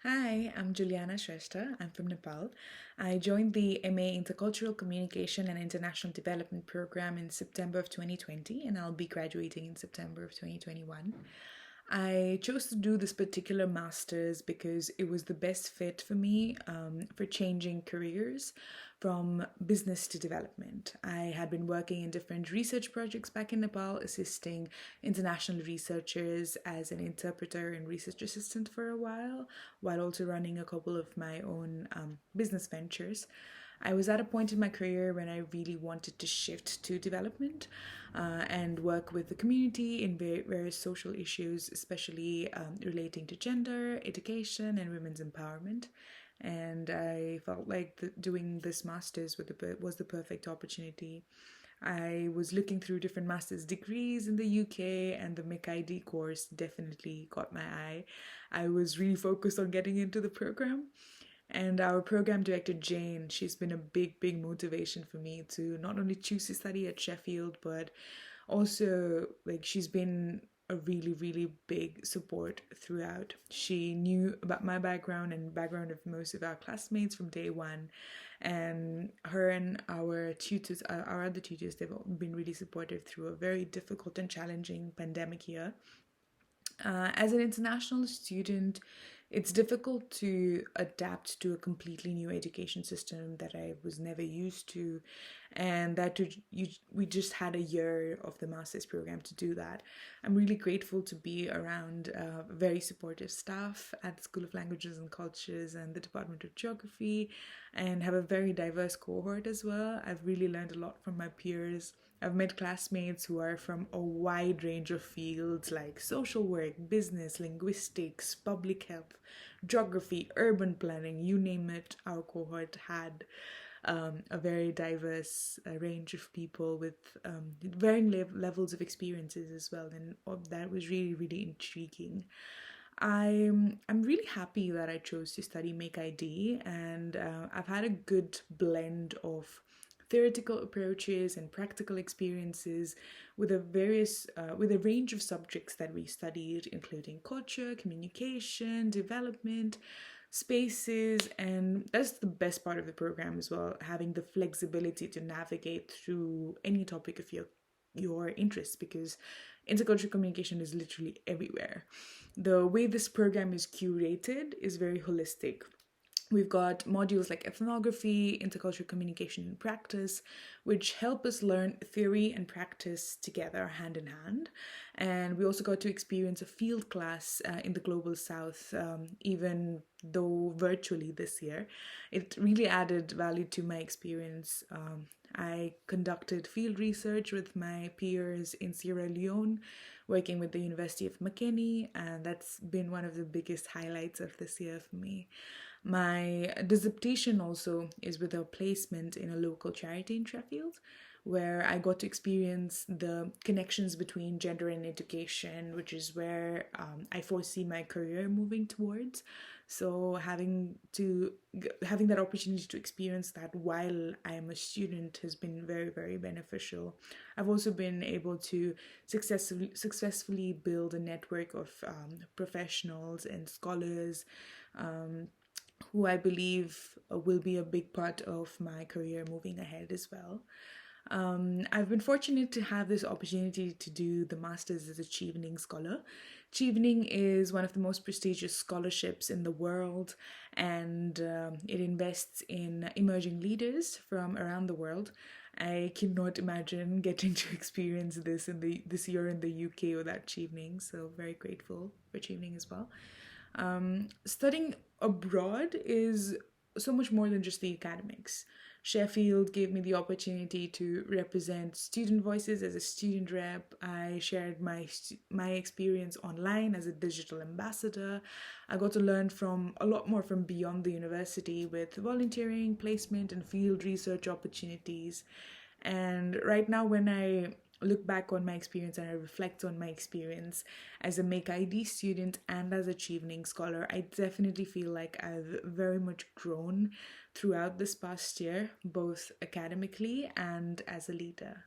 Hi, I'm Juliana. I'm from Nepal. I joined the MA Intercultural Communication and International Development program in September of 2020, and I'll be graduating in September of 2021. I chose to do this particular master's because it was the best fit for me for changing careers from business to development. I had been working in different research projects back in Nepal, assisting international researchers as an interpreter and research assistant for a while also running a couple of my own business ventures. I was at a point in my career when I really wanted to shift to development and work with the community in various social issues, especially relating to gender, education, and women's empowerment. And I felt like doing this master's was the perfect opportunity. I was looking through different master's degrees in the UK, and the MIC-ID course definitely caught my eye. I was really focused on getting into the program. And our program director, Jane, she's been a big motivation for me to not only choose to study at Sheffield, but also, like, she's been a really big support throughout. She knew about my background and background of most of our classmates from day one, and her and our tutors, our other tutors, they've been really supportive through a very difficult and challenging pandemic year. As an international student, it's difficult to adapt to a completely new education system that I was never used to, and we just had a year of the master's program to do that. I'm really grateful to be around very supportive staff at the School of Languages and Cultures and the Department of Geography, and have a very diverse cohort as well. I've really learned a lot from my peers. I've met classmates who are from a wide range of fields like social work, business, linguistics, public health, geography, urban planning, you name it. Our cohort had a very diverse range of people with varying levels of experiences as well, and that was really intriguing. I'm really happy that I chose to study Make ID, and I've had a good blend of theoretical approaches and practical experiences with a range of subjects that we studied, including culture, communication, development, spaces, and that's the best part of the program as well, having the flexibility to navigate through any topic of your interest, because intercultural communication is literally everywhere. The way this program is curated is very holistic. We've got modules like ethnography, intercultural communication and practice, which help us learn theory and practice together, hand in hand. And we also got to experience a field class in the Global South, even though virtually this year. It really added value to my experience. I conducted field research with my peers in Sierra Leone, working with the University of Makeni, and that's been one of the biggest highlights of this year for me. My dissertation also is with a placement in a local charity in Sheffield, where I got to experience the connections between gender and education, which is where I foresee my career moving towards. So having that opportunity to experience that while I am a student has been very beneficial. I've also been able to successfully build a network of professionals and scholars. Who I believe will be a big part of my career moving ahead as well. I've been fortunate to have this opportunity to do the Masters as a Chevening Scholar. Chevening is one of the most prestigious scholarships in the world, and it invests in emerging leaders from around the world. I cannot imagine getting to experience this year in the UK without Chevening, so very grateful for Chevening as well. Studying abroad is so much more than just the academics. Sheffield gave me the opportunity to represent student voices as a student rep. I shared my experience online as a digital ambassador. I got to learn from a lot more from beyond the university with volunteering, placement, and field research opportunities. And right now, when I look back on my experience and I reflect on my experience as a Make ID student and as a Chevening scholar, I definitely feel like I've very much grown throughout this past year, both academically and as a leader.